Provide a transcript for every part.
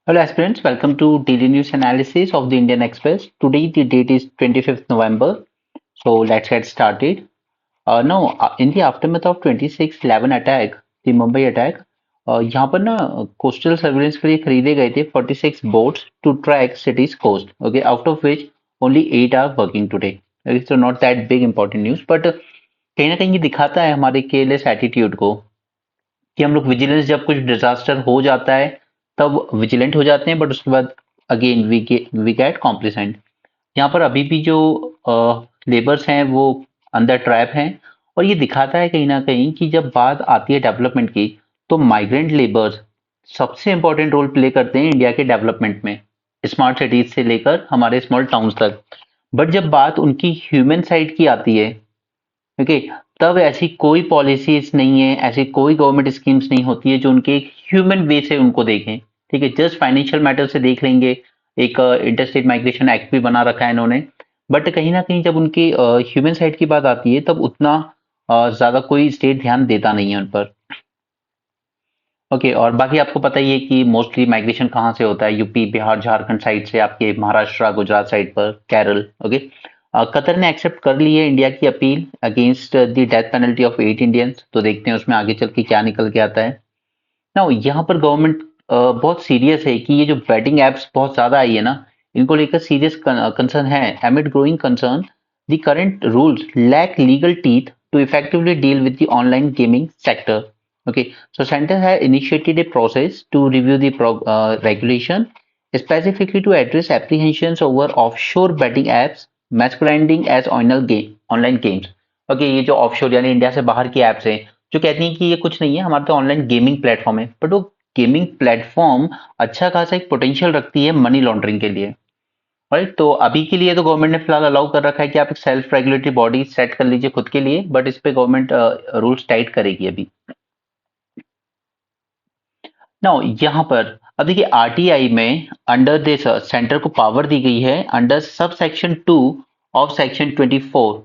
Hello aspirants, welcome to daily news analysis of the Indian Express. Today the date is 25th November. So let's get started. In the aftermath of 26/11 attack, the Mumbai attack, यहाँ पर ना coastal surveillance के लिए खरीदे गए थे 46 boats to track cities coast. Okay, out of which only 8 are working today. Okay, so not that big important news, but कहीं ना कहीं ये दिखाता है हमारे केयरलेस एटीट्यूड को कि हम लोग विजिलेंस जब कुछ डिजास्टर हो जाता है तब विजिलेंट हो जाते हैं बट उसके बाद अगेन वी गेट कॉम्प्लिसेंट। यहाँ पर अभी भी जो लेबर्स हैं वो अंडर ट्रैप हैं और ये दिखाता है कहीं ना कहीं कि जब बात आती है डेवलपमेंट की तो माइग्रेंट लेबर्स सबसे इंपॉर्टेंट रोल प्ले करते हैं इंडिया के डेवलपमेंट में, स्मार्ट सिटीज से लेकर हमारे स्मॉल टाउन्स तक। बट जब बात उनकी ह्यूमन साइड की आती है, ओके, तब ऐसी कोई पॉलिसीज नहीं है, ऐसी कोई गवर्नमेंट स्कीम्स नहीं होती है जो उनके एक ह्यूमन वे से उनको देखें। ठीक है, जस्ट फाइनेंशियल मैटर से देख लेंगे। एक इंटरस्टेट माइग्रेशन एक्ट भी बना रखा है इन्होंने, बट कहीं ना कहीं जब उनकी ह्यूमन साइड की बात आती है तब उतना ज्यादा कोई स्टेट ध्यान देता नहीं है उन पर। ओके, और बाकी आपको पता ही है कि मोस्टली माइग्रेशन कहाँ से होता है, यूपी बिहार झारखंड साइड से आपके महाराष्ट्र गुजरात साइड पर, केरल। ओके, कतर ने एक्सेप्ट कर ली है इंडिया की appeal against the death penalty of 8 Indians. तो देखते हैं उसमें आगे चल के क्या निकल के आता है। ना यहाँ पर गवर्नमेंट बहुत सीरियस है कि ये जो बैटिंग एप्स बहुत ज्यादा आई है ना, इनको लेकर सीरियस कंसर्न है। Amid growing concern, the current rules lack legal teeth to effectively deal with the online gaming sector. Okay, so Center has initiated a process to review the regulation specifically to address apprehensions over offshore betting apps masquerading as online games. Okay, ये जो offshore यानी India से बाहर की apps हैं जो कहती हैं कि ये कुछ नहीं है, हमारा तो ऑनलाइन गेमिंग प्लेटफॉर्म है, बट वो गेमिंग प्लेटफॉर्म अच्छा खासा एक पोटेंशियल रखती है मनी लॉन्ड्रिंग के लिए। राइट, तो अभी के लिए तो गवर्नमेंट ने फिलहाल अलाउ कर रखा है कि आप एक सेल्फ रेगुलेटरी बॉडी सेट कर लीजिए खुद के लिए, बट इस पे गवर्नमेंट रूल्स टाइट करेगी अभी। नाउ यहाँ पर अब देखिए आरटीआई में अंडर दिस सेंटर को पावर दी गई है under sub section 2 of section 24।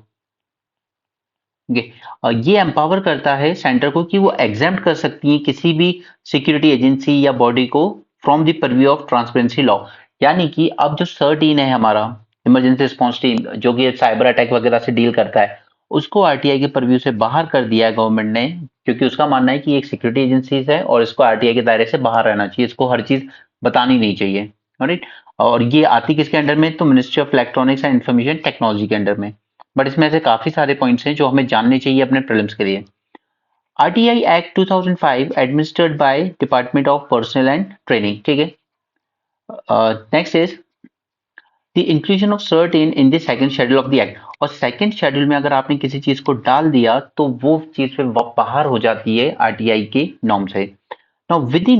ये एम्पावर करता है सेंटर को कि वो एग्जाम्प्ट कर सकती है किसी भी सिक्योरिटी एजेंसी या बॉडी को from the purview of transparency law. यानी कि अब जो सर्टीन है हमारा इमरजेंसी रिस्पॉन्स टीम जो कि साइबर अटैक वगैरह से डील करता है, उसको आरटीआई के परव्यू से बाहर कर दिया है गवर्नमेंट ने, क्योंकि उसका मानना है कि ये एक सिक्योरिटी एजेंसी है और इसको आरटीआई के दायरे से बाहर रहना चाहिए, इसको हर चीज बतानी नहीं चाहिए। राइट, और ये आती किसके अंडर में, तो ministry of electronics and information technology के अंडर में। बट इसमें ऐसे काफी सारे पॉइंट्स हैं जो हमें जानने चाहिए अपने प्रीलिम्स के लिए। RTI act 2005 administered by department of personal and training. ठीक है, next is the inclusion of certain in the second schedule of the act. और सेकंड शेड्यूल में अगर आपने किसी चीज को डाल दिया तो वो चीज पे बाहर हो जाती है आरटीआई के नॉर्म से। Now, with the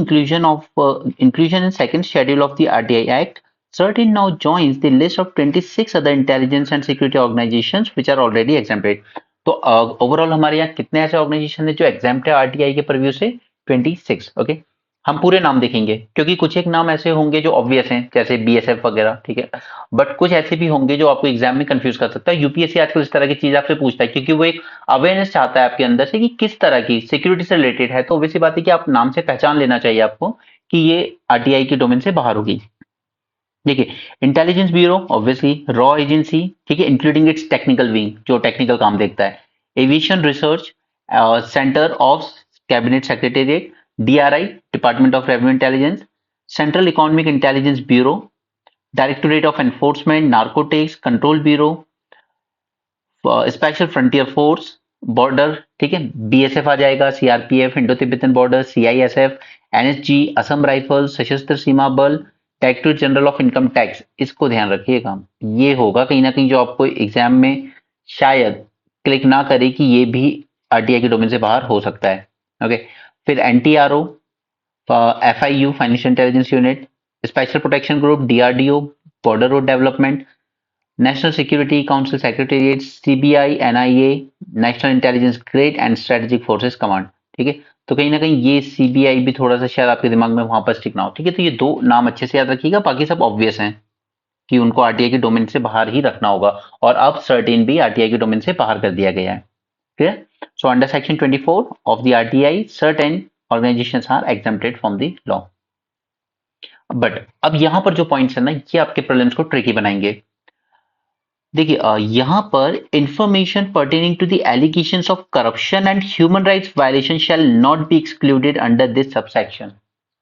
inclusion in second schedule of the RTI Act, CERT-In now joins the list of 26 other intelligence and security organizations which are already exempted. तो ओवरऑल हमारे यहाँ कितने ऐसे ऑर्गेनाइजेशन है जो एग्जाम्प्ट है आरटीआई के परव्यू से? 26। ओके, हम पूरे नाम देखेंगे क्योंकि कुछ एक नाम ऐसे होंगे जो ऑब्वियस हैं जैसे बीएसएफ वगैरह। ठीक है, बट कुछ ऐसे भी होंगे जो आपको एग्जाम में कंफ्यूज कर सकता है। यूपीएससी आजकल इस तरह की चीज आपसे पूछता है क्योंकि वो एक अवेयरनेस चाहता है आपके अंदर से कि किस तरह की सिक्योरिटी से रिलेटेड है। तो वैसी बात है कि आप नाम से पहचान लेना चाहिए आपको कि ये आरटीआई के डोमेन से बाहर होगी। देखिए, intelligence bureau obviously raw agency, ठीक है, इंक्लूडिंग इट्स टेक्निकल विंग जो टेक्निकल काम देखता है। Aviation research centre of cabinet secretariat, DRI department of revenue intelligence, central economic intelligence bureau, directorate of enforcement narcotics control bureau, special frontier force, border, ठीक है, BSF आ जाएगा, CRPF Indo Tibetan border, CISF, NSG Assam rifle, सशस्त्र सीमा बल, directorate general of income tax. इसको ध्यान रखिएगा, ये होगा कहीं ना कहीं जो आपको एग्जाम में शायद क्लिक ना करे कि ये भी आरटीआई के डोमेन से बाहर हो सकता है। ओके, फिर NTRO, FIU financial intelligence unit, special protection group, DRDO, border road development, national security council secretariat, CBI, NIA, national intelligence grade and strategic forces command. ठीक है, तो कहीं ना कहीं ये सीबीआई भी थोड़ा सा शायद आपके दिमाग में वहां पर स्टिक ना हो। ठीक है, तो ये दो नाम अच्छे से याद रखिएगा, बाकी सब ऑब्वियस हैं कि उनको आरटीआई के डोमेन से बाहर ही रखना होगा। और अब सर्टेन भी आरटीआई के डोमेन से बाहर कर दिया गया है। Clear? So under section 24 of the RTI, certain organizations are exempted from the law. But अब यहां पर जो पॉइंट्स है ना, ये आपके प्रीलिम्स को ट्रिकी बनाएंगे। देखिए यहाँ पर information pertaining to the allegations of corruption and human rights violation shall not be excluded under this subsection.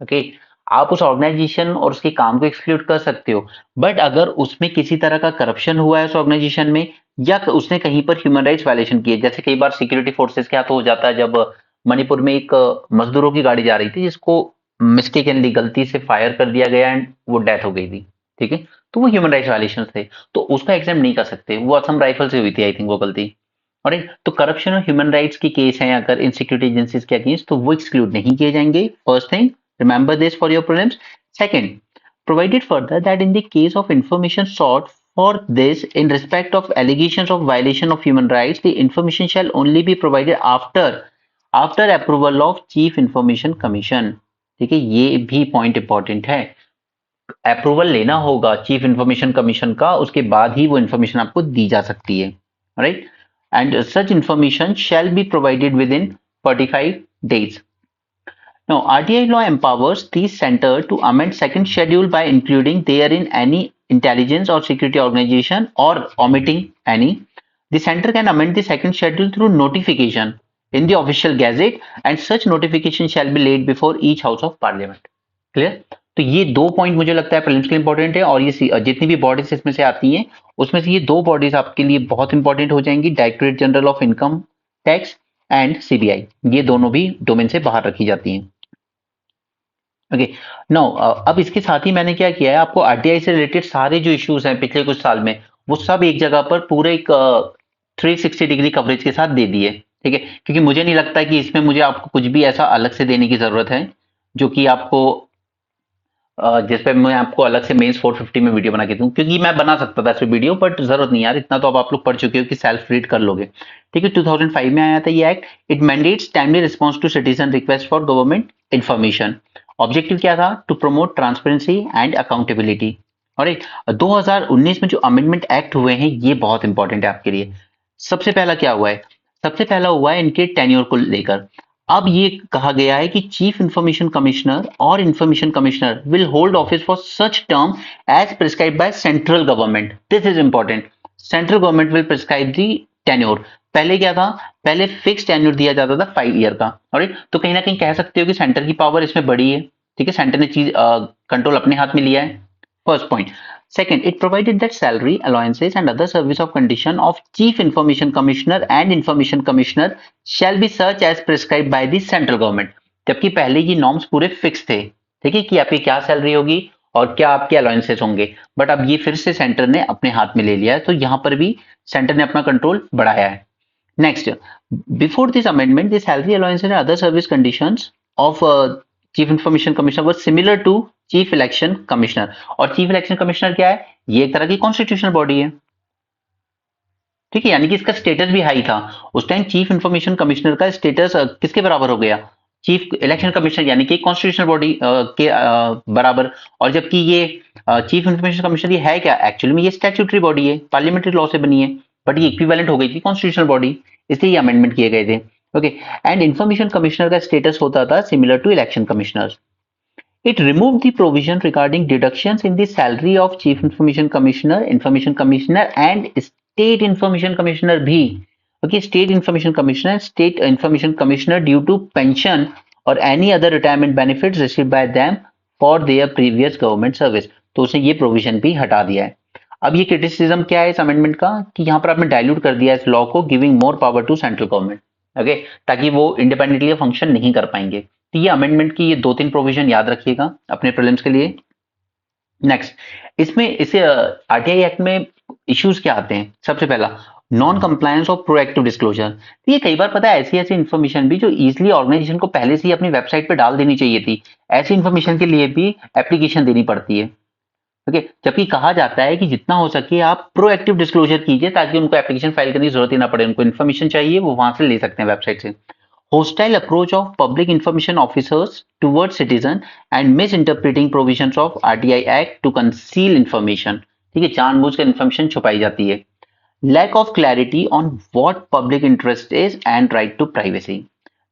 Okay, आप उस ऑर्गेनाइजेशन और उसके काम को एक्सक्लूड कर सकते हो, बट अगर उसमें किसी तरह का करप्शन हुआ है उस ऑर्गेनाइजेशन में, या उसने कहीं पर ह्यूमन राइट्स वायलेशन किए, जैसे कई बार सिक्योरिटी फोर्सेस के हाथ हो जाता है, जब मणिपुर में एक मजदूरों की गाड़ी जा रही थी जिसको मिस्टेकनली गलती से फायर कर दिया गया एंड वो डेथ हो गई थी, ठीक है, तो वो ह्यूमन राइट्स वायलेशन थे, तो उसको एग्जाम नहीं कर सकते, वो असम राइफल से हुई थी आई थिंक वो गलती। और तो करप्शन और ह्यूमन राइट्स की केस हैं अगर इन सिक्योरिटी एजेंसीज के अगेंस्ट, तो वो एक्सक्लूड नहीं किए जाएंगे। First thing, remember this for your prelims. Second, provided further that in the case of information sought for this in respect of allegations of violation of human rights, the information shall only be provided after approval of chief information commission। ठीक है, ये भी point important है, approval लेना होगा chief information commission का, उसके बाद ही वो इंफॉर्मेशन आपको दी जा सकती है, right. And such information shall be provided with in 45 days। Now, RTI law empowers the center to amend second schedule by including therein any intelligence or security organization or omitting any. The center can amend the second schedule through notification in the official gazette, and such notification shall be laid before each house of parliament। Clear? तो ये दो point मुझे लगता है prelims के लिए important है, और ये जितनी भी बॉडीज इसमें से आती हैं उसमें से ये दो बॉडीज आपके लिए बहुत इंपॉर्टेंट हो जाएंगी, directorate general of income tax and CBI, ये दोनों भी डोमेन से बाहर रखी जाती हैं। ओके, नो अब इसके साथ ही मैंने क्या किया है, आपको आरटीआई से रिलेटेड सारे जो इश्यूज हैं पिछले कुछ साल में, वो सब एक जगह पर पूरे एक 360 डिग्री कवरेज के साथ दे दिए, ठीक है, क्योंकि मुझे नहीं लगता कि इसमें मुझे आपको कुछ भी ऐसा अलग से देने की जरूरत है जो कि आपको जिस पे मैं आपको अलग से मेंस 450 में वीडियो बना के दूं, क्योंकि मैं बना सकता था ऐसे वीडियो, बट जरूरत नहीं यार, इतना तो अब आप लोग पढ़ चुके हो कि सेल्फ रीड कर लोगे। ठीक है, 2005 में आया था ये act. It mandates timely response to citizen request for government information. Objective क्या था? To promote transparency and accountability. और 2019 में जो अमेंडमेंट एक्ट हुए हैं ये बहुत इंपॉर्टेंट है आपके लिए। सबसे पहला क्या हुआ है? सबसे पहला हुआ है इनके टेन्योर को लेकर। अब ये कहा गया है कि चीफ इंफॉर्मेशन कमिश्नर और information commissioner will hold office for such term as prescribe by central government. This is important, central government will prescribe the tenure. पहले क्या था? पहले फिक्स टेन्योर दिया जाता था 5 ईयर का। और तो कहीं ना कहीं कह सकते हो कि सेंटर की पावर इसमें बड़ी है, ठीक है, सेंटर ने चीज कंट्रोल अपने हाथ में लिया है। First point. Second, it provided that salary, allowances, and other service of condition of Chief Information Commissioner and Information Commissioner shall be such as prescribed by the central government। जबकि पहले ये नॉर्म्स पूरे fix थे, ठीक है, कि आपकी क्या सैलरी होगी और क्या आपके अलाउंसेस होंगे, बट अब ये फिर से सेंटर ने अपने हाथ में ले लिया है, तो यहां पर भी सेंटर ने अपना कंट्रोल बढ़ाया है। Next, before this amendment the salary allowances and other service conditions of chief information commissioner was similar to chief election commissioner. और चीफ इलेक्शन कमिश्नर क्या है? ये एक तरह की कॉन्स्टिट्यूशनल बॉडी है, ठीक है, यानी कि इसका स्टेटस भी हाई था। उस टाइम चीफ इंफॉर्मेशन कमिश्नर का स्टेटस किसके बराबर हो गया? चीफ इलेक्शन कमिश्नर, यानी कि कॉन्स्टिट्यूशनल बॉडी के बराबर। और जबकि ये चीफ इंफॉर्मेशन कमिश्नर ये है क्या एक्चुअली में? ये स्टैट्यूटरी बॉडी है, पार्लियामेंट्री लॉ से बनी है, बट ये इक्विवेलेंट हो गई थी कॉन्स्टिट्यूशनल बॉडी, इसलिए ये अमेंडमेंट किए गए थे। ओके, एंड इंफॉर्मेशन कमिश्नर का स्टेटस होता था similar to election commissioner. It removed the provision regarding deductions in the salary of Chief Information Commissioner and State Information Commissioner भी। Okay, State Information Commissioner, State Information Commissioner due to pension or any other retirement benefits received by them for their previous government service। तो उसने ये provision भी हटा दिया है। अब ये क्रिटिसिज्म क्या है इस अमेंडमेंट का, कि यहाँ पर आपने डाइल्यूट कर दिया इस लॉ को, giving more power to central government, okay, ताकि वो इंडिपेंडेंटली फंक्शन नहीं कर पाएंगे। तो ये अमेंडमेंट की ये 2-3 प्रोविजन याद रखिएगा अपने प्रीलिम्स के लिए। नेक्स्ट, इसमें इसे आरटीआई एक्ट में इश्यूज क्या आते हैं? सबसे पहला, non compliance of proactive disclosure. तो ये कई बार पता है ऐसी ऐसी इन्फॉर्मेशन भी जो इजीली ऑर्गेनाइजेशन को पहले से ही अपनी वेबसाइट पे डाल देनी चाहिए थी, ऐसी इन्फॉर्मेशन के लिए भी एप्लीकेशन देनी पड़ती है। ओके, जबकि कहा जाता है कि जितना हो सके आप प्रोएक्टिव डिस्क्लोजर कीजिए, ताकि उनको एप्लीकेशन फाइल करने की जरूरत ही ना पड़े, उनको इन्फॉर्मेशन चाहिए वो वहां से ले सकते हैं वेबसाइट से। Hostile approach of public information officers towards citizen and misinterpreting provisions of RTI Act to conceal information। ठीक है, जानबूझकर इंफॉर्मेशन छुपाई जाती है। Lack of clarity on what public interest is and right to privacy।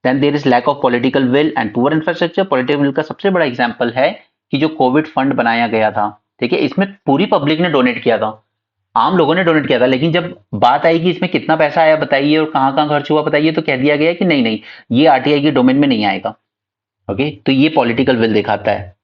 Then there is lack of political will and poor infrastructure। Political will का सबसे बड़ा example है कि जो कोविड फंड बनाया गया था, ठीक है, इसमें पूरी पब्लिक ने डोनेट किया था, आम लोगों ने डोनेट किया था, लेकिन जब बात आई कि इसमें कितना पैसा आया बताइए और कहाँ कहाँ खर्च हुआ बताइए, तो कह दिया गया कि नहीं नहीं, ये आरटीआई के डोमेन में नहीं आएगा। ओके, तो ये पॉलिटिकल विल दिखाता है।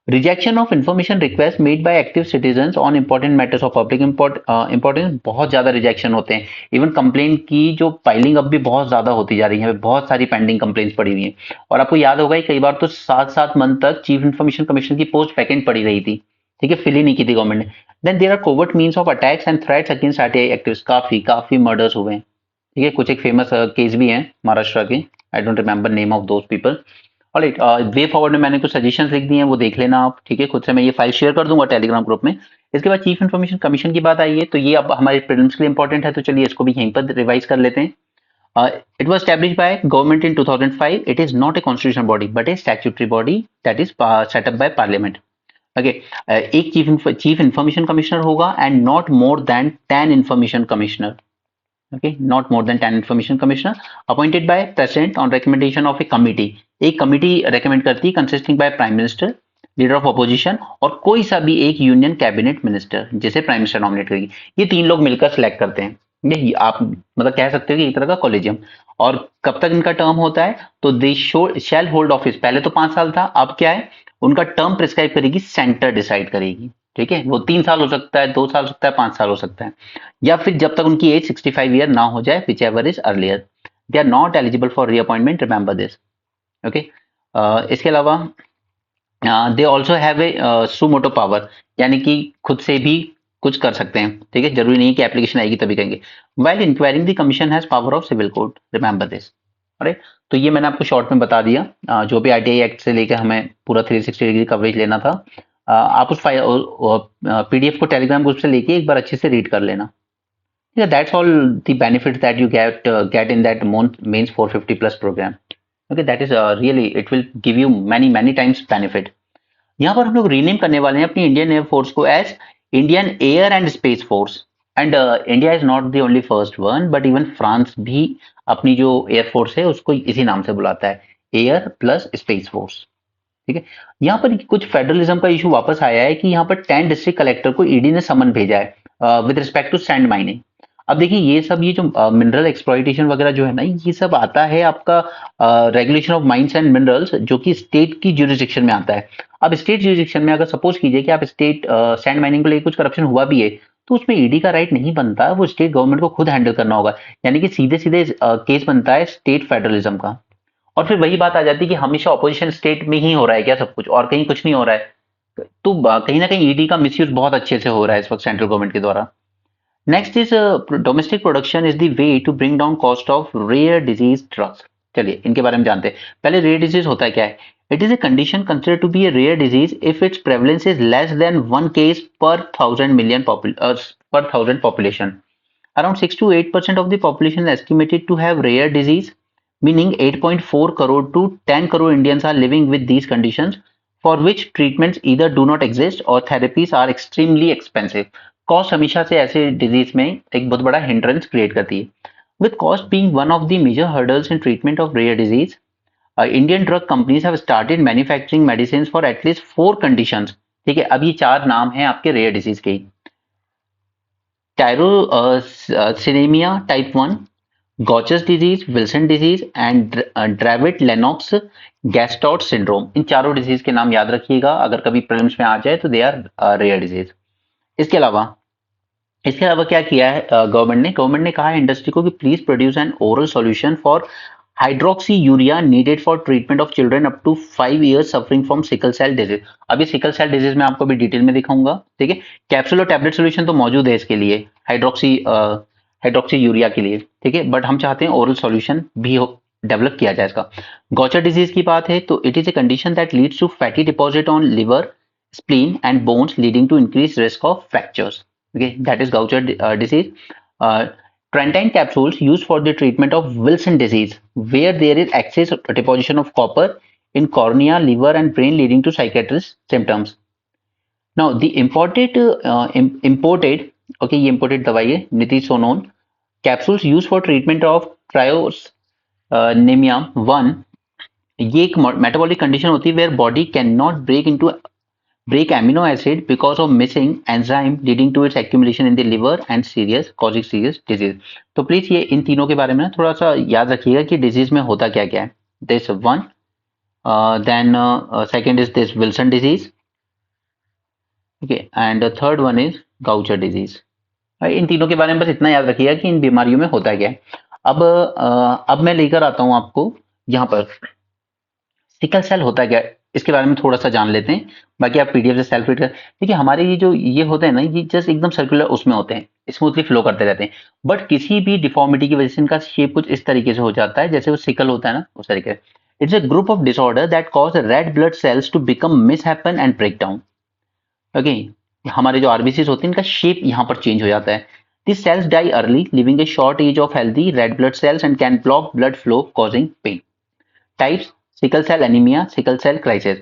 Rejection of information request made by active citizens on important matters of public importance, बहुत ज्यादा रिजेक्शन होते हैं। इवन कंप्लेंट की जो फाइलिंग अब भी बहुत ज्यादा होती जा रही है, बहुत सारी पेंडिंग कंप्लेंट्स पड़ी हुई हैं। और आपको याद होगा कि कई बार तो 7-7 मंथ तक चीफ इन्फॉर्मेशन कमीशन की पोस्ट वैकेंट पड़ी रही थी, ठीक है, फिल ही नहीं की थी गवर्नमेंट ने। Then there are covert means of attacks and threats against RTI activist, काफी काफी मर्डर्स हुए हैं, ठीक है, कुछ एक फेमस केस भी हैं महाराष्ट्र के, I don't remember name of those people. Alright, way forward में मैंने कुछ सजेशंस लिख दिए हैं, वो देख लेना आप, ठीक है, खुद से मैं ये फाइल शेयर कर दूंगा टेलीग्राम ग्रुप में। इसके बाद चीफ इन्फॉर्मेशन कमीशन की बात आई है, तो ये अब हमारे प्रीलिम्स के लिए इंपॉर्टेंट है, तो चलिए इसको भी यहीं पर रिवाइज कर लेते हैं। It was established by government in 2005. It is not a constitutional body but a statutory body that is set up by parliament. Okay, एक चीफ इंफॉर्मेशन कमिश्नर होगा and not more than 10 information commissioner. Okay, not more than 10 information commissioner appointed by president on recommendation of a committee. एक committee recommend करती है consisting by prime minister, leader of opposition और कोई सा भी एक union cabinet minister, जिसे prime minister nominate करेगी। ये 3 लोग मिलकर सिलेक्ट करते हैं। ये आप मतलब कह सकते हो कि एक तरह का कॉलेजियम। और कब तक इनका टर्म होता है, तो दे शैल होल्ड ऑफिस, पहले तो 5 साल था, अब क्या है, उनका टर्म प्रिस्क्राइब करेगी सेंटर डिसाइड करेगी, ठीक है, वो 3 साल हो सकता है, 2 साल हो सकता है, 5 साल हो सकता है, या फिर जब तक उनकी एज 65 ईयर ना हो जाए, whichever is earlier. They are not eligible for reappointment, remember this. Okay, इसके अलावा they also have a suo motu power, यानी कि खुद से भी कुछ कर सकते हैं, ठीक है, जरूरी नहीं है कि एप्लीकेशन आएगी तभी करेंगे। While inquiring the commission has power of civil code, remember this. Right, तो ये मैंने आपको शॉर्ट में बता दिया, जो भी आरटीआई एक्ट से लेकर हमें पूरा 360 डिग्री कवरेज लेना था। आप उस पीडीएफ को टेलीग्राम ग्रुप से लेके एक बार अच्छे से रीड कर लेना। Yeah, that's all the benefits that you get in that mains 450 plus program. Okay, that is really, it will give you many times benefit. यहाँ पर हम लोग रीनेम करने वाले हैं अपनी इंडियन एयरफोर्स को as Indian air and space force. And India is not the only first one, but even France भी अपनी जो एयरफोर्स है उसको इसी नाम से बुलाता है, एयर प्लस स्पेस फोर्स, ठीक है। यहाँ पर कुछ फेडरलिज्म का इशू वापस आया है कि यहाँ पर 10 डिस्ट्रिक्ट कलेक्टर को ईडी ने समन भेजा है with respect to sand mining. अब देखिए ये सब, ये जो मिनरल एक्सप्लॉइटेशन वगैरह जो है ना, ये सब आता है आपका regulation of mines and minerals, जो कि स्टेट की ज्यूरिसडिक्शन में आता है। अब स्टेट ज्यूरिसडिक्शन में अगर सपोज कीजिए कि आप स्टेट सैंड माइनिंग को लेकर कुछ करप्शन हुआ भी है, तो उसमें ईडी का राइट नहीं बनता, वो स्टेट गवर्नमेंट को खुद हैंडल करना होगा, यानी कि सीधे सीधे केस बनता है स्टेट फेडरलिज्म का। और फिर वही बात आ जाती है कि हमेशा ऑपोजिशन स्टेट में ही हो रहा है क्या सब कुछ, और कहीं कुछ नहीं हो रहा है, तो कहीं ना कहीं ईडी का मिसयूज बहुत अच्छे से हो रहा है इस वक्त सेंट्रल गवर्नमेंट के द्वारा। Next is domestic production is the way to bring down cost of rare disease drugs. चलिए इनके बारे में जानते हैं। पहले रेयर डिजीज होता है क्या है? It is a condition considered to be a rare disease if its prevalence is less than 1 case per 1000 population. Around 6 to 8% of the population is estimated to have rare disease, meaning 8.4 crore to 10 crore Indians are living with these conditions, for which treatments either do not exist or therapies are extremely expensive. Cost हमेशा से ऐसे disease में एक बहुत बड़ा hindrance create करती है. With cost being one of the major hurdles in treatment of rare disease, Indian drug companies have started manufacturing medicines for at least 4 conditions. ठीक है, अब ये 4 नाम हैं आपके rare disease के। Tyrosinemia type 1, Gaucher's disease, Wilson disease and Dravet-Lennox Gastaut syndrome। इन चारों disease के नाम याद रखिएगा, अगर कभी प्रीलिम्स में आ जाए तो दे आर रेयर डिजीज। इसके अलावा क्या किया है गवर्नमेंट ने कहा है इंडस्ट्री को कि please produce an oral solution for hydroxyurea needed for treatment of children up to 5 years suffering from sickle cell disease. अभी सिकल सेल डिजीज में आपको भी डिटेल में दिखाऊंगा, ठीक है। कैप्सूल और टैबलेट सोल्यूशन तो मौजूद है इसके लिए, हाइड्रोक्सी यूरिया के लिए, ठीक है, बट हम चाहते हैं ओरल सॉल्यूशन भी डेवलप किया जाए इसका। गॉचर डिजीज की बात है तो it is a condition that leads to fatty deposit on liver, spleen and bones leading to increase risk of fractures. Okay, that is Gaucher disease. Trentine capsules used for the treatment of Wilson disease, where there is excess deposition of copper in cornea, liver, and brain, leading to psychiatric symptoms. Now, the imported, okay, ये imported दवाई है Nitisinone capsules used for treatment of Tyrosinemia 1. ये एक metabolic condition होती है where body cannot break into break amino acid because of missing enzyme leading to its accumulation in the liver and serious causing serious disease. तो please ये इन तीनों के बारे में थोड़ा सा याद रखिएगा कि डिजीज में होता क्या क्या है. This one, then second is this Wilson disease, okay, and the third one is Gaucher disease. इन तीनों के बारे में बस इतना याद रखिएगा कि इन बीमारियों में होता क्या है. अब मैं लेकर आता हूं आपको यहाँ पर सिकल सेल होता क्या है, इसके बारे में थोड़ा सा जान लेते हैं. बाकी आप पीडीएफ से सेल्फ रीड कर. देखिए हमारे ये जो ये होते हैं ना, ये जस्ट एकदम सर्कुलर उसमें होते हैं, स्मूथली फ्लो करते रहते हैं. बट किसी भी डिफॉर्मिटी की वजह से इनका शेप कुछ इस तरीके से हो जाता है जैसे वो सिकल होता है ना, उस तरीके. It's a group of disorder that cause red blood cells to become misshapen and break down. Okay, हमारे जो आरबीसी होते हैं इनका शेप यहाँ पर चेंज हो जाता है. This cells die early living a shortage of healthy red blood cells and can block blood flow causing pain. Types: sickle cell anemia, sickle cell crisis.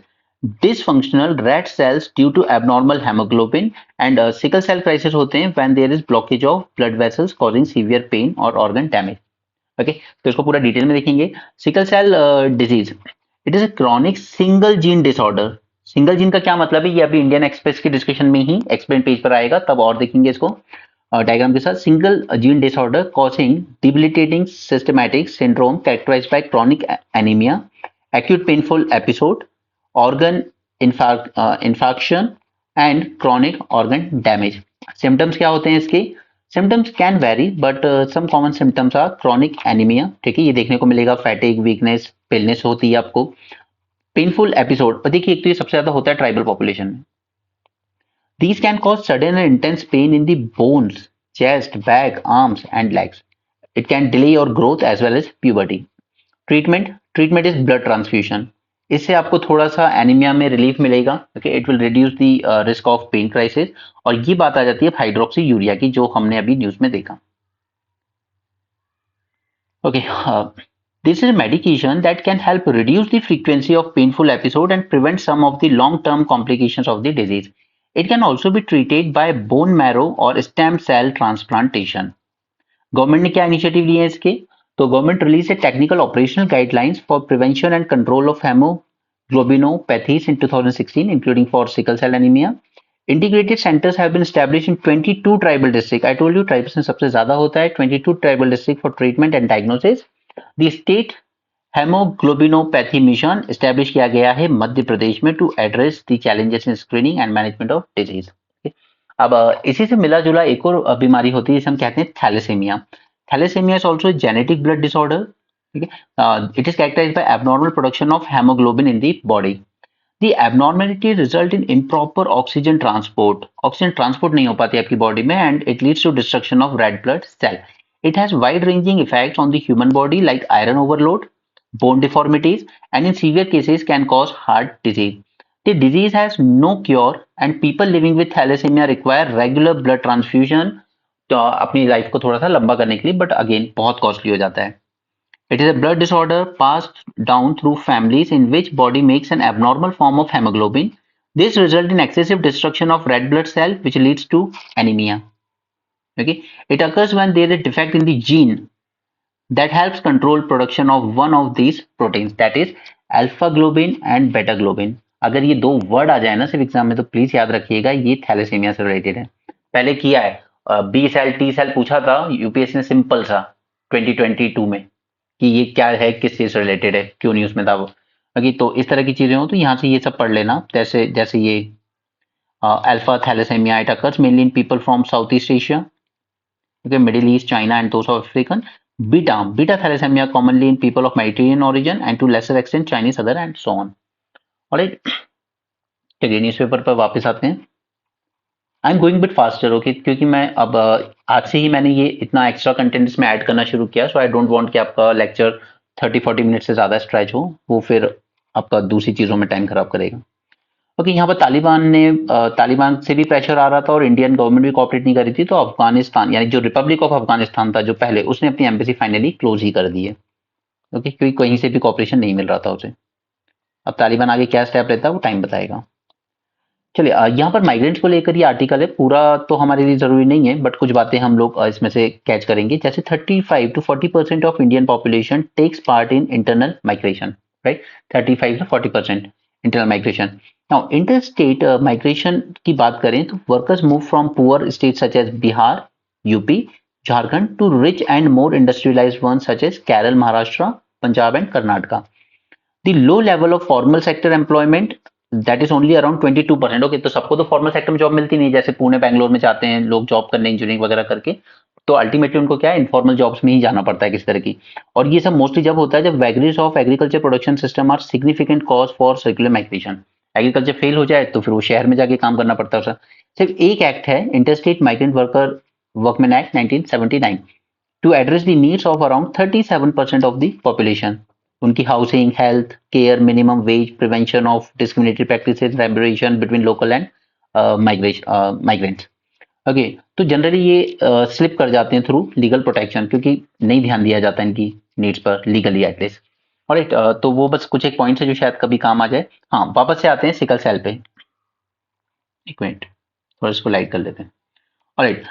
Dysfunctional red cells due to abnormal hemoglobin, and sickle cell crisis होते हैं when there is blockage of blood vessels causing severe pain or organ damage. Okay, तो इसको पूरा detail में देखेंगे. Sickle cell disease, it is a chronic single gene disorder. Single gene का क्या मतलब है, ये अभी इंडियन एक्सप्रेस के डिस्कशन में ही एक्सप्लेन पेज पर आएगा, तब और देखेंगे इसको डायग्राम के साथ. Single gene disorder causing debilitating systematic syndrome characterised by chronic anaemia, acute painful episode, organ infarction and chronic organ damage. Symptoms क्या होते हैं इसके? Symptoms can vary but some common symptoms are chronic anemia. ठीक है, ये देखने को मिलेगा. fatigue, weakness, paleness होती है आपको. Painful episode, पर देखिए एक तो ये सबसे ज्यादा होता है ट्राइबल पॉपुलेशन में. These can cause sudden and intense pain in the bones, chest, back, arms and legs. It can delay your growth as well as puberty. Treatment is blood transfusion. इससे आपको थोड़ा सा एनीमिया में relief मिलेगा. Okay, it will reduce the risk of pain crisis. और ये बात आ जाती है हाइड्रोक्सी यूरिया की, जो हमने अभी न्यूज में देखा. Okay, this is medication that can help reduce the frequency of painful episode and prevent some of the long term complications of the disease. It can also be treated by bone marrow और stem cell transplantation. Government ने क्या initiative लिए हैं इसके? तो government release a technical operational guidelines for prevention and control of hemoglobinopathies in 2016, including for sickle cell anemia. Integrated centers have been established in 22 tribal districts. I told you tribes में सबसे ज्यादा होता है. 22 tribal districts for treatment and diagnosis. The state hemoglobinopathy mission established किया गया है मध्य प्रदेश में to address the challenges in screening and management of disease. अब इसी से मिला जुला एक और बीमारी होती है जिसे हम कहते हैं thalassaemia. Thalassemia is also a genetic blood disorder. Okay? It is characterized by abnormal production of hemoglobin in the body. The abnormality result in improper oxygen transport. Oxygen transport नहीं हो पाती आपकी बॉडी में and it leads to destruction of red blood cell. It has wide-ranging effects on the human body like iron overload, bone deformities, and in severe cases can cause heart disease. The disease has no cure and people living with thalassemia require regular blood transfusion तो अपनी life को थोड़ा सा लंबा करने के लिए, but again बहुत कॉस्टली हो जाता है. It is a blood disorder passed down through families in which body makes an abnormal form of haemoglobin. This result in excessive destruction of red blood cell which leads to anaemia. Okay, it occurs when there is a defect in the gene that helps control production of one of these proteins, that is alpha globin and beta globin. अगर ये दो word आ जाए ना सिर्फ exam में तो please याद रखिएगा ये थैलेसीमिया से रिलेटेड है. पहले किया है बी सेल टी सेल पूछा था यूपीएससी ने सिंपल सा 2022 में कि ये क्या है, किस चीज से रिलेटेड है, क्यों न्यूज में था वो. ओके, तो इस तरह की चीजें हो तो यहाँ से ये सब पढ़ लेना. जैसे जैसे ये alpha thalassaemia, it occurs mainly in people from South East Asia, okay, Middle East, China and those of African. Beta thalassaemia commonly in people of Mediterranean origin and to lesser extent Chinese other and so on. Alright, चलिए newspaper पर वापस आते हैं. I am going bit faster, okay, क्योंकि मैं अब आज से ही मैंने ये इतना एक्स्ट्रा कंटेंट इसमें ऐड करना शुरू किया. सो आई डोंट वांट कि आपका लेक्चर 30-40 मिनट से ज़्यादा स्ट्रेच हो, वो फिर आपका दूसरी चीज़ों में टाइम खराब करेगा. ओके, यहाँ पर तालिबान से भी प्रेशर आ रहा था और इंडियन गवर्नमेंट भी कोऑपरेट नहीं कर रही थी. तो अफगानिस्तान यानी जो रिपब्लिक ऑफ अफगानिस्तान था जो पहले, उसने अपनी एम्बेसी फाइनली क्लोज ही कर दी है. ओके, क्योंकि कहीं से भी कोऑपरेशन नहीं मिल रहा था उसे. अब तालिबान आगे क्या स्टेप लेता है वो टाइम बताएगा. चलिए, यहाँ पर माइग्रेंट्स को लेकर ये आर्टिकल है. पूरा तो हमारे लिए जरूरी नहीं है बट कुछ बातें हम लोग इसमें से कैच करेंगे. जैसे 35 to 40% of Indian population takes part in internal migration, right. 35 to 40% internal migration. Now inter state migration की बात करें तो workers move from poor state such as Bihar, UP, Jharkhand to rich and more industrialised one such as Kerala, Maharashtra, Punjab and Karnataka. The low level of formal sector employment that is only around 22%. Okay, तो सबको तो formal sector में job मिलती नहीं, जैसे पुणे बैंगलोर में जाते हैं लोग जॉब करने इंजीनियरिंग वगैरह करके, तो अल्टीमेटली उनको क्या है, इनफॉर्मल जॉब्स में ही जाना पड़ता है किसी तरह की. और ये सब मोस्टली जब होता है जब vagaries of agriculture production system are significant cause for circular migration. Agriculture fail हो जाए तो फिर वो शहर में जाके काम करना पड़ता है. सिर्फ एक एक्ट है, interstate migrant worker workman act 1979, to address the needs of around 37% of the population. उनकी housing, health care, minimum wage, prevention of discriminatory practices, remuneration between local and migrants. Okay, तो जनरली ये slip कर जाते हैं through legal protection, क्योंकि नहीं ध्यान दिया जाता इनकी नीड्स पर लीगली एटलीस्ट. ऑलराइट, तो वो बस कुछ एक पॉइंट्स है जो शायद कभी काम आ जाए. हाँ, वापस से आते हैं सिकल सेल पे. एक मिनट, थोड़ा इसको लाइट कर लेते हैं. ऑलराइट,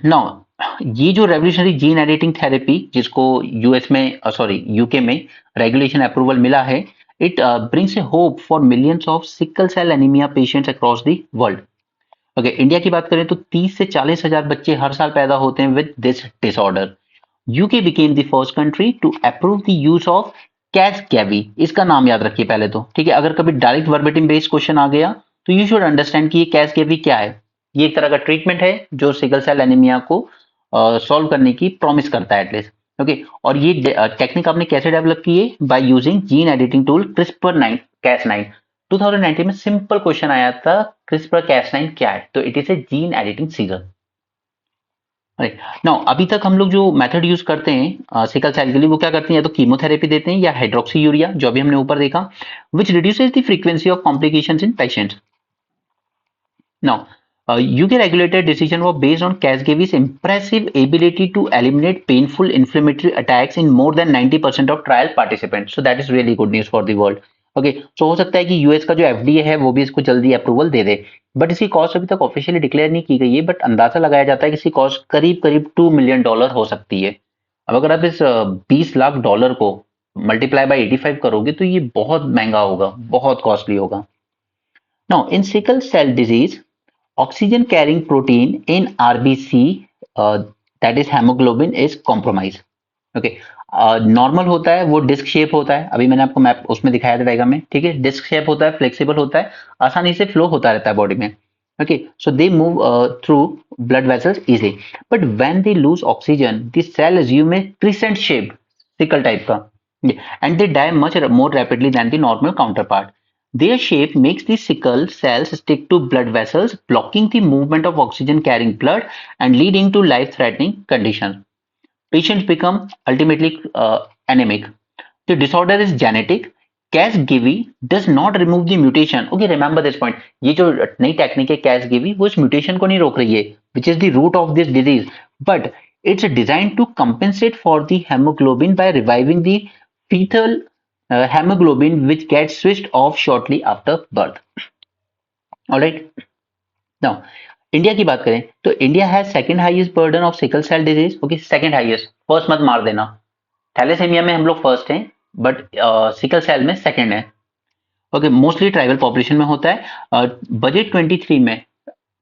नाउ ये जो रेवोल्यूशनरी जीन एडिटिंग थेरेपी जिसको यूएस में सॉरी यूके में रेगुलेशन अप्रूवल मिला है, it brings a hope for millions of sickle cell anaemia patients across the world. Okay, India की बात करें तो 30 से 40 हजार बच्चे हर साल पैदा होते हैं with this disorder. UK became the first country to approve the use of Casgevy. इसका नाम याद रखिए पहले तो, ठीक है. अगर कभी डायरेक्ट वर्बेटिम बेस्ड क्वेश्चन आ गया तो यू शुड अंडरस्टैंड कि ये कैसगेवी क्या है. ये एक तरह का ट्रीटमेंट है जो सिकल सेल एनीमिया को सॉल्व करने की प्रॉमिस करता है एटलीस्ट. ओके, और ये टेक्निक आपने कैसे डेवलप की है? By using gene editing tool CRISPR Cas9. 2019 में सिंपल क्वेश्चन आया था, CRISPR Cas9 क्या है? तो it is a gene editing scissor. Now अभी तक हम लोग जो मेथड यूज करते हैं सिकल सेल के लिए, वो क्या करते हैं, या तो कीमोथेरेपी देते हैं या हाइड्रोक्सी यूरिया, जो अभी हमने ऊपर देखा, which reduces the frequency of complications in patients. Now, UK regulator decision was based on Casgevy's impressive ability to eliminate painful inflammatory attacks in more than 90% of trial participants. So that is really good news for the world. Okay, so हो सकता है कि US का जो FDA है वो भी इसको जल्दी अप्रूवल दे दे, बट इसकी कॉस्ट अभी तक ऑफिशियली डिक्लेयर नहीं की गई है, बट अंदाजा लगाया जाता है कि इसकी कॉस्ट करीब करीब $2 मिलियन हो सकती है. अब अगर आप इस 20 लाख डॉलर को मल्टीप्लाई बाय 85 करोगे तो ये बहुत महंगा होगा, बहुत कॉस्टली होगा. Now in sickle cell disease, oxygen carrying protein in RBC, that is hemoglobin, is compromised. Okay, normal होता है वो डिस्क शेप होता है, अभी मैंने आपको मैप उसमें दिखाया था डायग्राम में, ठीक है. डिस्क शेप होता है, फ्लेक्सिबल होता है, आसानी से फ्लो होता रहता है बॉडी में. Okay, so they move through blood vessels easy, but when they lose oxygen the cell assume a crescent shape, sickle type का, and they die much more rapidly than the normal counterpart. Their shape makes the sickle cells stick to blood vessels, blocking the movement of oxygen-carrying blood and leading to life-threatening conditions. Patients become ultimately anemic. The disorder is genetic. Casgevy does not remove the mutation. Okay, remember this point. ये जो नई technique है Casgevy, वो इस mutation को नहीं रोक रही है, which is the root of this disease, but it's designed to compensate for the hemoglobin by reviving the fetal hemoglobin which gets switched off shortly after birth. All right. Now, India की बात करें तो India has second highest burden of sickle cell disease. Okay, second highest, first मत मार देना. Thalassaemia में हम लोग फर्स्ट हैं, बट सिकल सेल में सेकंड है. ओके, मोस्टली ट्राइबल पॉपुलेशन में होता है. बजट 23 में,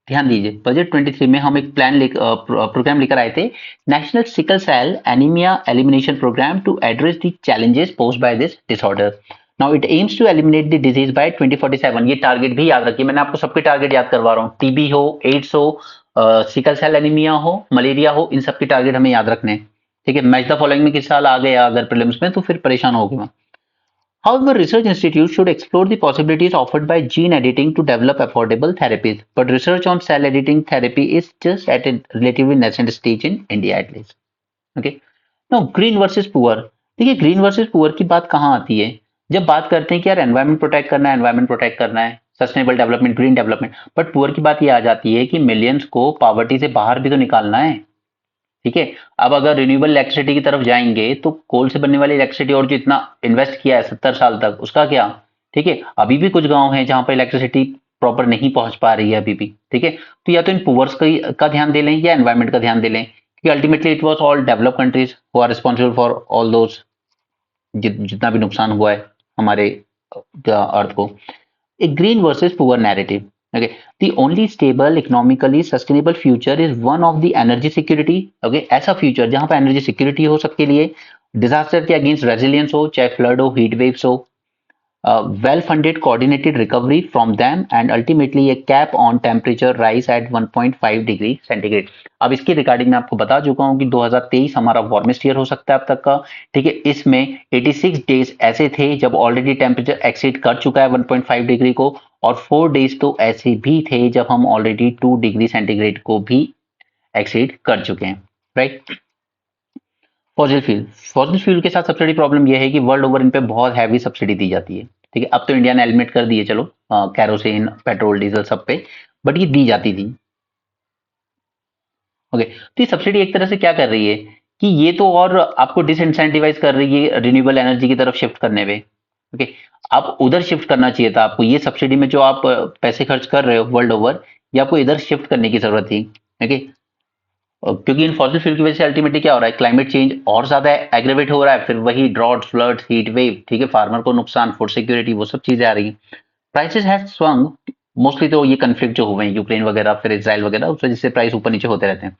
ध्यान दीजिए, बजट 23 में हम एक प्रोग्राम लेकर आए थे, national sickle cell anaemia elimination programme to address the challenges posed by this disorder. Now it aims to eliminate the disease by 2047. ये टारगेट भी याद रखिए, मैंने आपको सबके टारगेट याद करवा रहा हूँ. टीबी हो, एड्स हो, सिकल सेल एनीमिया हो, मलेरिया हो, इन सबके टारगेट हमें याद रखने हैं, ठीक है. मैच द फॉलोइंग में किस साल आ गया अगर प्रीलिम्स में, तो फिर परेशान हो गया. However, research institutes should explore the possibilities offered by gene editing to develop affordable therapies. But research on cell editing therapy is just at a relatively nascent stage in India at least. Okay. Now, green versus poor. देखिए, green versus poor की बात कहाँ आती है? जब बात करते हैं कि यार एनवायरमेंट प्रोटेक्ट करना है, एनवायरमेंट प्रोटेक्ट करना है, sustainable development, green development, but poor की बात ये आ जाती है कि मिलियंस को पॉवर्टी से बाहर भी तो निकालना है, ठीक है. अब अगर रिन्यूएबल इलेक्ट्रिसिटी की तरफ जाएंगे तो कोल से बनने वाली इलेक्ट्रिसिटी और जो इतना इन्वेस्ट किया है 70 साल तक, उसका क्या, ठीक है. अभी भी कुछ गांव हैं जहां पर इलेक्ट्रिसिटी प्रॉपर नहीं पहुंच पा रही है अभी भी, ठीक है. तो या तो इन पुअर्स का ध्यान दे लें या एनवायरमेंट का ध्यान दे लें, क्योंकि ultimately it was all develop countries who are responsible for all those जितना भी नुकसान हुआ है हमारे अर्थ को. A green versus poor narrative. Okay, the only stable, economically sustainable future is one of the energy security. Okay, ऐसा future जहां पर energy security हो सबके लिए, disaster के against resilience हो, चाहे flood हो, heat waves हो, well-funded coordinated recovery from them, and ultimately a cap on temperature rise at 1.5 degree centigrade. अब इसकी रिगार्डिंग मैं आपको बता चुका हूं कि 2023 हमारा वार्मेस्ट ईयर हो सकता है अब तक का। ठीक है, इसमें 86 डेज ऐसे थे जब ऑलरेडी टेम्परेचर एक्सीड कर चुका है 1.5 डिग्री को, और 4 डेज तो ऐसे भी थे जब हम ऑलरेडी 2 डिग्री सेंटीग्रेड को भी एक्सीड कर चुके हैं। Right. Fossil fuel, fossil fuel के साथ सबसे बड़ी प्रॉब्लम यह है कि वर्ल्ड ओवर इन पे बहुत हैवी सब्सिडी दी जाती है। ठीक है, अब तो इंडिया ने एलिमिनेट कर दिए, चलो कैरोसिन, पेट्रोल, डीजल सब पे, बट ये दी जाती थी। ओके, तो ये सब्सिडी एक तरह से क्या कर रही है कि ये तो और आपको डिसइंसेंटिवाइज कर रही है रिन्यूएबल एनर्जी की तरफ शिफ्ट करने में। ओके, आप उधर शिफ्ट करना चाहिए था आपको, ये सब्सिडी में जो आप पैसे खर्च कर रहे हो वर्ल्ड ओवर, ये आपको इधर शिफ्ट करने की जरूरत थी। ओके, क्योंकि इन फॉसिल फ्यूल की वजह से अल्टीमेटली क्या हो रहा है, क्लाइमेट चेंज और ज्यादा एग्रेवेट हो रहा है, फिर वही ड्रॉट, फ्लड, हीट वेव, ठीक है, फार्मर को नुकसान, फूड सिक्योरिटी, वो सब चीजें आ रही हैं। प्राइसेस हैज स्वंग, मोस्टली तो ये कन्फ्लिक्ट जो हुए हैं यूक्रेन वगैरह, फिर इसराइल वगैरह, उस वजह से प्राइस ऊपर नीचे होते रहते हैं।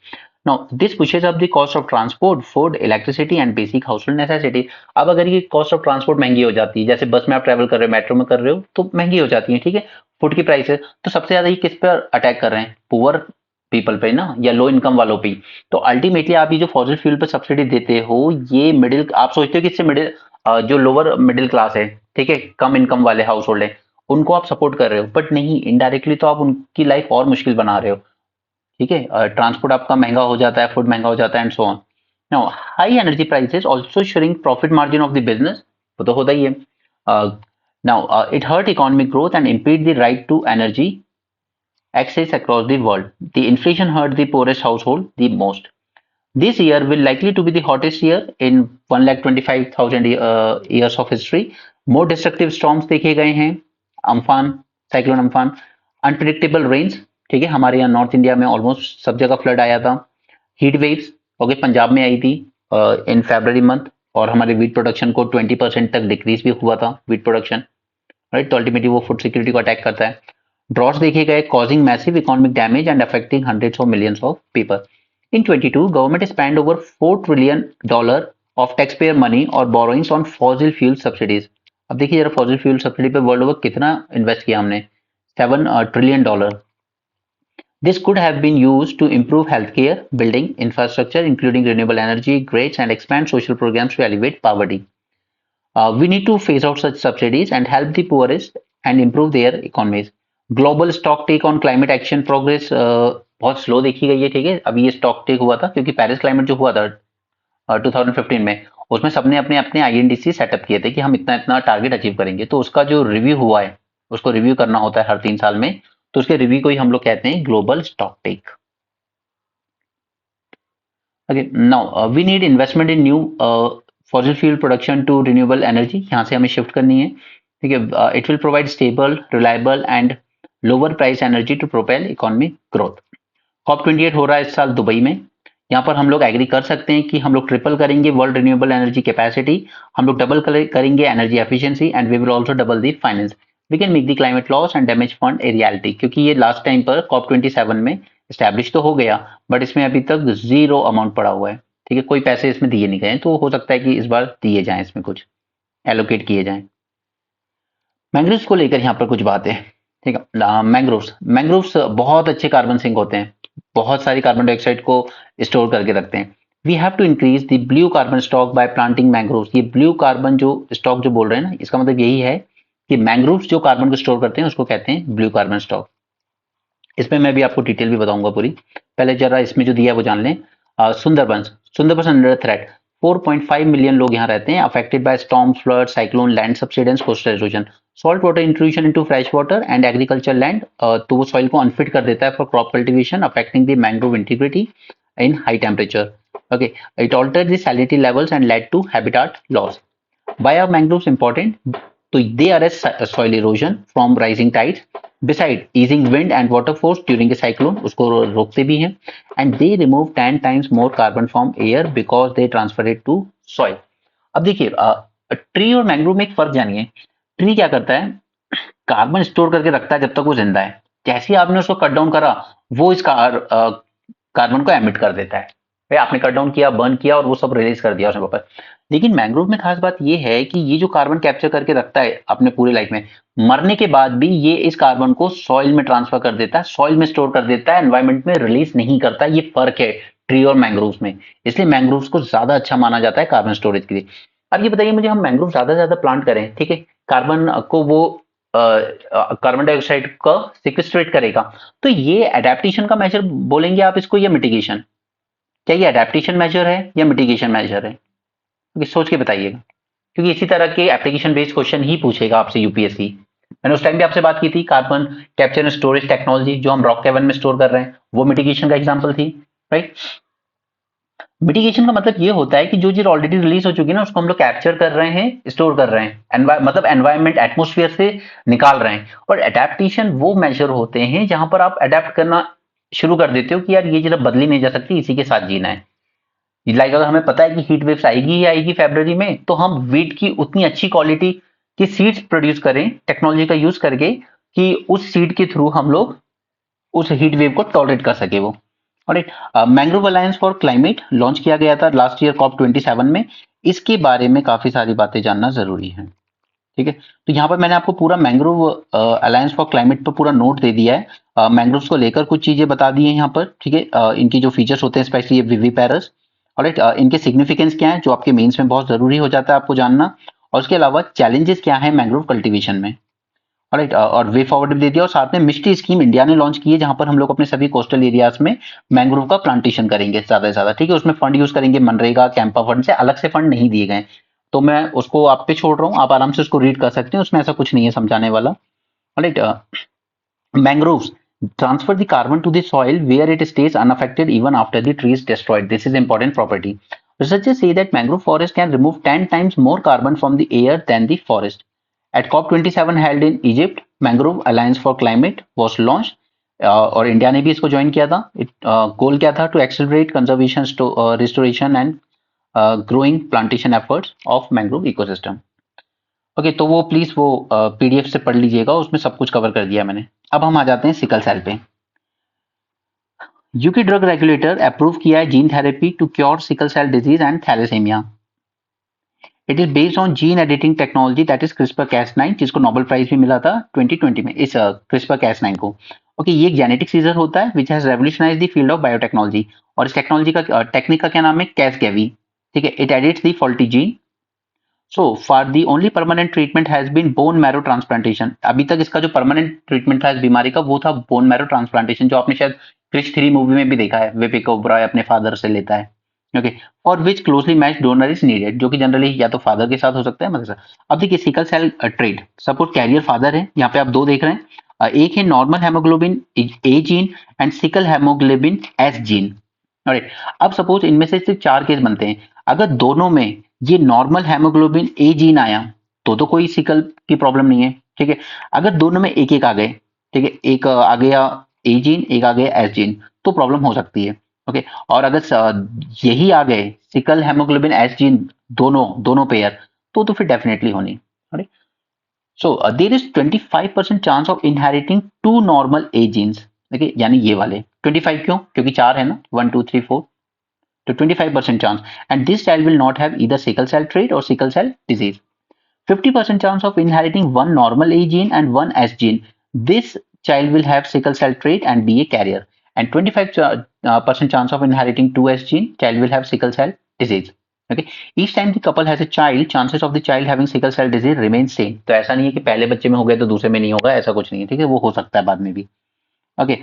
Now this pushes up the cost of transport, food, electricity and basic household necessity. अब अगर ये कॉस्ट ऑफ ट्रांसपोर्ट महंगी हो जाती है, जैसे बस में आप ट्रैवल कर रहे हो, मेट्रो में कर रहे हो, तो महंगी हो जाती है। ठीक है, फूड की प्राइसेस, तो सबसे ज्यादा ये किस पर अटैक कर रहे हैं, पुअर पीपल पे ना, या लो इनकम वालों पे। तो अल्टीमेटली आप ये जो फॉसिल फ्यूल पे सब्सिडी देते हो, ये मिडिल, आप सोचते हो कि इससे मिडिल, जो लोअर मिडिल क्लास है, ठीक है, कम इनकम वाले हाउस होल्ड है, उनको आप सपोर्ट कर रहे हो, बट नहीं, इनडायरेक्टली तो आप उनकी लाइफ और मुश्किल बना रहे हो। ठीक है, ट्रांसपोर्ट आपका महंगा हो जाता है, फूड महंगा हो जाता है, and so on. Now high energy prices also shrink profit margin of the business, वो तो होता ही है। Now it hurt economic growth and impede the right to energy access across the world. The inflation hurt the poorest household the most. This year will likely to be the hottest year in 1,25,000 years of history. More destructive storms देखे गए हैं, Amphan, cyclone Amphan, unpredictable rains, ठीक है, हमारे यहाँ north India में almost सब जगह फ्लड आया था। हीट वेव्स, ओके, पंजाब में आई थी इन फरवरी मंथ, और हमारे वीट प्रोडक्शन को 20% तक डिक्रीज भी हुआ था वीट प्रोडक्शन। राइट, तो अल्टीमेटली वो फूड सिक्योरिटी को अटैक करता है। ड्रॉट्स देखे गए, causing massive economic damage and affecting hundreds of millions of people. In 22, government spent over $4 trillion of taxpayer money or borrowings on fossil fuel subsidies. अब देखिए जरा फॉसिल फ्यूल सब्सिडी पे world over कितना invest किया हमने, $7 trillion. This could have been used to improve healthcare, building infrastructure, including renewable energy, grids, and expand social programs to alleviate poverty. We need to phase out such subsidies and help the poorest and improve their economies. Global stocktake on climate action progress बहुत slow देखी गई है। ठीक है, अभी ये stock take हुआ था क्योंकि पेरिस क्लाइमेट जो हुआ था 2015 में, उसमें सबने अपने अपने आईएनडीसी सेटअप किए थे कि हम इतना इतना टारगेट अचीव करेंगे, तो उसका जो रिव्यू हुआ है, उसको रिव्यू करना होता है हर 3 साल में, तो उसके रिव्यू को ही हम लोग कहते हैं global stocktake. Okay, now we need investment in new fossil fuel production to renewable energy, यहाँ से हमें शिफ्ट करनी है। ठीक है, it will provide stable, reliable and lower price energy to propel economic growth. COP28 हो रहा है इस साल दुबई में, यहाँ पर हम लोग एग्री कर सकते हैं कि हम लोग ट्रिपल करेंगे वर्ल्ड रिन्यूएबल एनर्जी कैपेसिटी, हम लोग डबल करेंगे energy efficiency, and we will also double the finance. We can make the climate loss and damage fund a reality, क्योंकि ये लास्ट टाइम पर COP27 में स्टैब्लिश तो हो गया, बट इसमें अभी तक जीरो अमाउंट पड़ा हुआ है। ठीक है, कोई पैसे इसमें दिए नहीं गए, तो हो सकता है कि इस बार दिए जाएं, इसमें कुछ एलोकेट किए जाएं। मैंग्रोव्स को लेकर यहाँ पर कुछ बातें, ठीक है। मैंग्रोव्स बहुत अच्छे कार्बन सिंक होते हैं, बहुत सारी कार्बन डाइऑक्साइड को स्टोर करके रखते हैं। We have to increase the blue carbon stock by planting mangroves. ये ब्लू कार्बन जो स्टॉक जो बोल रहे हैं ना, इसका मतलब यही है कि मैंग्रोव्स जो कार्बन को स्टोर करते हैं उसको कहते हैं ब्लू कार्बन स्टॉक। इसमें मैं भी आपको डिटेल भी बताऊंगा पूरी, पहले जरा इसमें जो दिया है वो जान लें। सुंदरबंस अंडर थ्रेट, 4.5 मिलियन लोग यहाँ रहते हैं, affected by storm, flood, cyclone, land subsidence, coastal erosion, salt water intrusion into fresh water and agriculture land, तो वो सॉइल को अनफिट कर देता है for crop cultivation, affecting the mangrove integrity in high temperature. Okay, it altered the salinity levels and led to habitat loss. Why are mangroves important? So they arrest soil erosion from rising tides. Beside easing wind and water force during a cyclone, उसको रोकते भी हैं, and they remove 10 times more carbon from air because they transfer it to soil. अब देखिए tree और mangrove में एक फर्क जानिए। ट्री क्या करता है, कार्बन स्टोर करके रखता है जब तक वो जिंदा है। जैसे ही आपने उसको कट डाउन करा, वो इस कार्बन को एमिट कर देता है। भाई आपने कट डाउन किया, बर्न किया और वो सब रिलीज कर दिया उसने वापस। लेकिन मैंग्रोव में खास बात ये है कि ये जो कार्बन कैप्चर करके रखता है अपने पूरी लाइफ में, मरने के बाद भी ये इस कार्बन को सॉइल में ट्रांसफर कर देता है, सॉइल में स्टोर कर देता है, एनवायरमेंट में रिलीज नहीं करता। ये फर्क है ट्री और मैंग्रोव्स में। इसलिए मैंग्रोव्स को ज्यादा अच्छा माना जाता है कार्बन स्टोरेज के लिए। अब ये बताइए मुझे, हम मैंग्रोव ज्यादा से ज्यादा प्लांट करें, ठीक है, कार्बन को वो कार्बन डाइऑक्साइड का सिक्वेस्ट्रेट करेगा, तो ये एडेप्टेशन का मेजर बोलेंगे आप इसको या मिटिगेशन? क्या ये एडेप्टेशन मेजर है या मिटिगेशन मेजर है? क्योंकि सोच के बताइएगा, क्योंकि इसी तरह के एप्लीकेशन बेस्ड क्वेश्चन ही पूछेगा आपसे यूपीएससी। मैंने उस टाइम भी आपसे बात की थी, carbon capture and storage technology जो हम रॉक केवन में स्टोर कर रहे हैं, वो मिटिगेशन का एग्जांपल थी, राइट। मिटिगेशन का मतलब ये होता है कि जो चीज ऑलरेडी रिलीज हो चुकी है ना, उसको हम लोग कैप्चर कर रहे हैं, स्टोर कर रहे हैं, मतलब एनवायरमेंट एटमोस्फियर से निकाल रहे हैं। और एडेप्टेशन वो मेजर होते हैं जहां पर आप अडेप्ट करना शुरू कर देते हो कि यार ये चीज अब बदली नहीं जा सकती, इसी के साथ जीना है। लाइक अगर हमें पता है कि हीट वेव्स आएगी ही आएगी फरवरी में, तो हम वीट की उतनी अच्छी क्वालिटी की सीड्स प्रोड्यूस करें टेक्नोलॉजी का यूज करके, कि उस सीड के थ्रू हम लोग उस हीट वेव को टॉलरेट कर सके वो। Alright, mangrove alliance for climate launch किया गया था लास्ट ईयर COP 27 में। इसके बारे में काफी सारी बातें जानना जरूरी है, ठीक है। तो यहाँ पर मैंने आपको पूरा मैंग्रोव अलायंस फॉर क्लाइमेट पर पूरा नोट दे दिया है। मैंग्रोव्स को लेकर कुछ चीजें बता दी हैं यहाँ पर, ठीक है। इनकी जो फीचर्स होते हैं, स्पेशली ये विविपेरस, ऑलराइट, इनके सिग्निफिकेंस क्या है जो आपके मेंस में बहुत जरूरी हो जाता है आपको जानना। और उसके अलावा चैलेंजेस क्या है मैंग्रोव कल्टीवेशन में, ऑलराइट, और वे फॉरवर्ड भी दे दिया। और साथ में मिस्टी स्कीम इंडिया ने लॉन्च की है, जहां पर हम लोग अपने सभी कोस्टल एरियाज में मैंग्रोव का प्लांटेशन करेंगे ज्यादा से ज्यादा, ठीक है। उसमें फंड यूज करेंगे मनरेगा कैंपा फंड से, अलग से फंड नहीं दिए गए। तो मैं उसको आप पे छोड़ रहा हूँ, आप आराम से उसको रीड कर सकते हैं, उसमें ऐसा कुछ नहीं है समझाने वाला, alright. Mangroves transfer the carbon to the soil where it stays unaffected even after the tree is destroyed. This is important property. Researchers say that mangrove forest can remove 10 times more carbon from the air than the forest. At COP 27 held in Egypt, Mangrove Alliance for Climate was launched, और India ने भी इसको join किया था। Goal क्या था? To accelerate conservation, restoration and growing plantation efforts of mangrove ecosystem. Okay, तो वो प्लीज वो पीडीएफ से पढ़ लीजिएगा, उसमें सब कुछ कवर कर दिया मैंने। अब हम आ जाते हैं सिकल सेल पे। यूके ड्रग रेगुलेटर अप्रूव किया है gene therapy to cure sickle cell disease and thalassaemia. It is based on gene editing technology that is CRISPR-Cas9, जिसको नोबेल प्राइज भी मिला था 2020 में इस CRISPR-Cas9 को। ओके, ये एक जेनेटिक सीजर होता है which has revolutionised the field of biotechnology. और इस टेक्नोलॉजी का टेक्निक का क्या नाम है? कैसगेवी, ठीक है। It edits the faulty gene. So for the only permanent treatment has been bone marrow transplantation. अभी तक इसका जो परमानेंट ट्रीटमेंट था इस बीमारी का, वो था बोन मैरो ट्रांसप्लांटेशन, जो आपने शायद क्रिश 3 मूवी में भी देखा है, विवेक ओबरॉय अपने फादर से लेता है। Okay, for which closely match donor is needed, जो कि जनरली या तो फादर के साथ हो सकता है, मदर से। अब देखिए sickle cell trait, suppose carrier father है, यहाँ पे आप दो देख रहे हैं, एक है normal haemoglobin A gene and sickle haemoglobin S gene, right. अब सपोज इनमें से सिर्फ 4 केस बनते हैं, अगर दोनों में ये नॉर्मल हेमोग्लोबिन ए जीन आया तो कोई सिकल की प्रॉब्लम नहीं है, ठीक है। अगर दोनों में एक एक आ गए, ठीक है, एक आ गया ए जीन, एक आ गया एस जीन, तो प्रॉब्लम हो सकती है, ओके। और अगर यही आ गए सिकल हेमोग्लोबिन एस जीन, दोनों दोनों पेयर, तो फिर डेफिनेटली होनी, right. So there is 25% chance of inheriting two normal A genes, देखिए यानी ये वाले 25 क्यों? क्योंकि 4 है ना, 1 2 3 4, तो 25% chance, and this child will not have either sickle cell trait or sickle cell disease. 50% chance of inheriting one normal A gene and one S gene. This child will have sickle cell trait and be a carrier. And 25% chance of inheriting 2S gene, child will have sickle cell disease. Okay. Each time the couple has a child, chances of the child having sickle cell disease remain same. तो ऐसा नहीं है कि पहले बच्चे में हो गया तो दूसरे में नहीं होगा, ऐसा कुछ नहीं है, ठीक है, वो हो सकता है बाद में भी। ओके,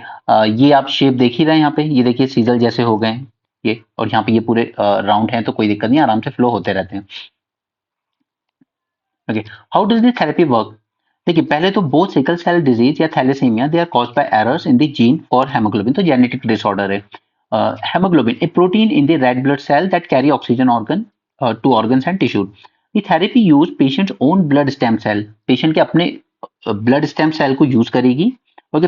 ये आप शेप देख ही रहे हैं यहाँ पे, ये देखिए सीजल जैसे हो गए हैं ये, और यहाँ पे ये पूरे राउंड हैं, तो कोई दिक्कत नहीं, आराम से फ्लो होते रहते हैं। Okay, how does this therapy work? देखिए पहले तो बोथ सिकल सेल डिजीज या thalassaemia they are caused by errors in the gene for haemoglobin, तो जेनेटिक डिसऑर्डर है। Haemoglobin a protein in the red blood cell that carry oxygen organ to organs and tissue. ये therapy use patients own blood stem cell, patient के अपने blood stem cell को use करेगी, okay,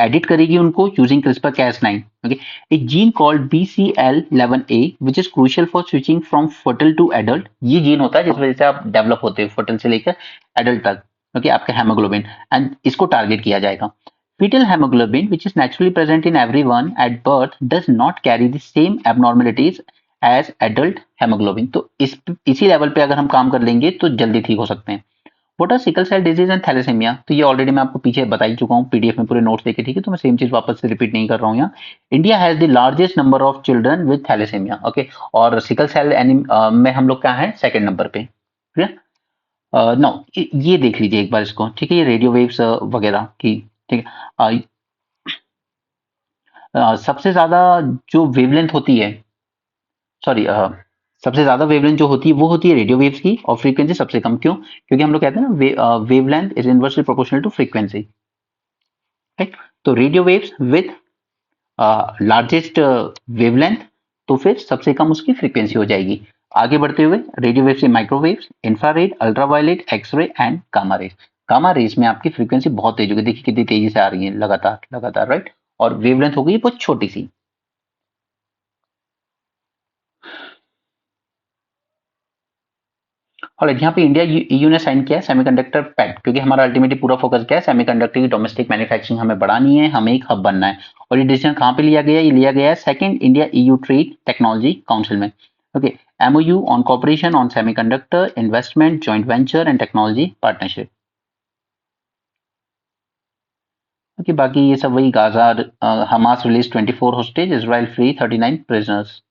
edit करेगी उनको using CRISPR-Cas9, okay. A gene called BCL11A which is crucial for switching from foetal to adult, ये gene होता है जिस वजह से आप डेवलप होते हैं फर्टल से लेकर एडल्ट तक, ओके, आपका हेमोग्लोबिन, एंड इसको टारगेट किया जाएगा। Foetal haemoglobin which is naturally present in everyone at birth does not carry the same abnormalities as adult haemoglobin. तो इसी लेवल पे अगर हम काम कर लेंगे तो जल्दी ठीक हो सकते हैं। What are sickle cell disease and thalassaemia? तो ये ऑलरेडी मैं आपको पीछे बता ही चुका हूँ पीडीएफ में पूरे नोट्स देके, ठीक है, तो मैं सेम चीज वापस से रिपीट नहीं कर रहा हूँ यहाँ। India has the largest number of children with thalassaemia, okay, और सिकल सेल में हम लोग क्या है, सेकंड नंबर पे, ठीक है। नो, ये देख लीजिए एक बार इसको, ठीक है, ये रेडियो वेव्स वगैरह की, ठीक है। सबसे ज्यादा जो वेवलेंथ होती है, सॉरी, सबसे ज्यादा वेवलेंथ जो होती है वो होती है रेडियो वेव्स की, और फ्रीक्वेंसी सबसे कम, क्यों? क्योंकि हम लोग कहते हैं ना, wavelength is inversely proportional to frequency, right. तो radio waves with largest wavelength, तो फिर सबसे कम उसकी फ्रीक्वेंसी हो जाएगी। आगे बढ़ते हुए रेडियो वेव से microwaves, infrared, ultraviolet, X ray and gamma rays. Gamma rays में आपकी फ्रीक्वेंसी बहुत तेज होगी, देखिए कितनी तेजी से आ रही है, लगातार लगातार, राइट। और वेवलेंथ हो गई बहुत छोटी सी। और यहाँ पे इंडिया ईयू ने साइन किया है सेमीकंडक्टर पैक्ट, क्योंकि हमारा अल्टीमेटली पूरा फोकस क्या है, सेमीकंडक्टर की डोमेस्टिक मैन्युफैक्चरिंग हमें बढ़ानी है, हमें एक हब बनना है। और ये डिसीजन कहाँ पे लिया गया है? ये लिया गया है second India EU trade technology council में। Okay, MoU on cooperation on semiconductor investment joint venture and technology partnership. Okay, बाकी ये सब वही, Gaza, Hamas release 24 hostage, Israel free 39 prisoners.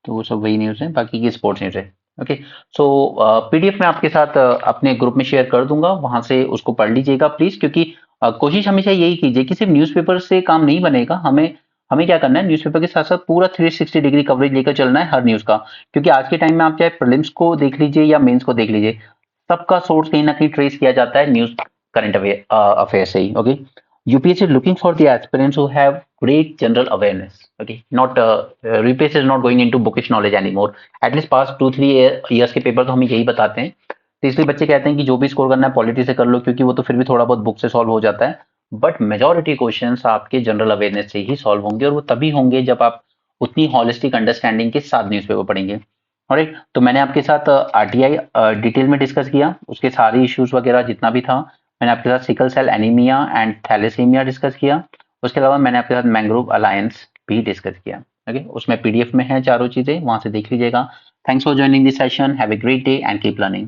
तो वो सब वही न्यूज़ है, बाकी की स्पोर्ट्स न्यूज़ है। ओके, सो पीडीएफ में आपके साथ अपने ग्रुप में शेयर कर दूंगा, वहां से उसको पढ़ लीजिएगा प्लीज, क्योंकि कोशिश हमेशा यही कीजिए कि सिर्फ न्यूज़पेपर से काम नहीं बनेगा, हमें हमें क्या करना है, न्यूज़पेपर के साथ साथ पूरा 360 डिग्री कवरेज लेकर चलना है हर न्यूज़ का। क्योंकि आज के टाइम में आप चाहे प्रीलिम्स को देख लीजिए या मेंस को देख लीजिए, सबका सोर्स कहीं ना कहीं ट्रेस किया जाता है न्यूज़, करंट अफेयर से ही। Okay, UPSC is looking for the aspirants who have great general awareness. Okay, not UPSC is not going into bookish knowledge anymore. At least past 2-3 years के paper तो हमें यही बताते हैं। तो इसलिए बच्चे कहते हैं कि जो भी स्कोर करना है पॉलिटी से कर लो, क्योंकि वो तो फिर भी थोड़ा बहुत बुक से सॉल्व हो जाता है। बट मेजोरिटी क्वेश्चंस आपके जनरल अवेयरनेस से ही सॉल्व होंगे, और वो तभी होंगे जब आप उतनी हॉलिस्टिक अंडरस्टैंडिंग के साथ न्यूज़पेपर पढ़ेंगे। ऑलराइट, तो मैंने आपके साथ आरटीआई डिटेल में डिस्कस किया, उसके सारे इश्यूज वगैरह जितना भी था। मैंने आपके साथ sickle cell anaemia and thalassaemia discuss किया। उसके अलावा मैंने आपके साथ मैंग्रोव अलायंस भी डिस्कस किया। ओके, उसमें पीडीएफ में है चारों चीजें, वहां से देख लीजिएगा। Thanks for joining this session, have a great day and keep learning.